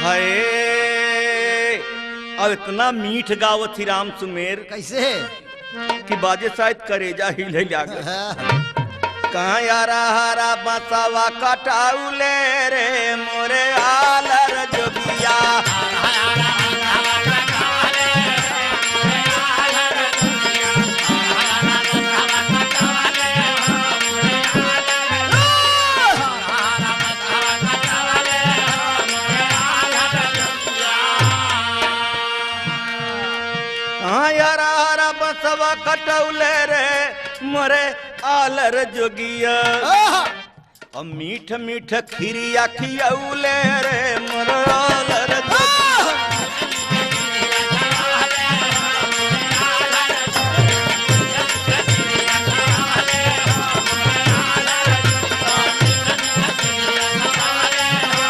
हाय अब इतना मीठ गावत ही राम सुमेर कैसे कि बाजे शायद करेजा हिल लागे कहाँ यारा हरा बसवा कटाउले रे मोरे आलर जोगिया बसवा कटौले रे मोरे आलर जोगिया अब मीठ मीठ खीरिया खियौले रे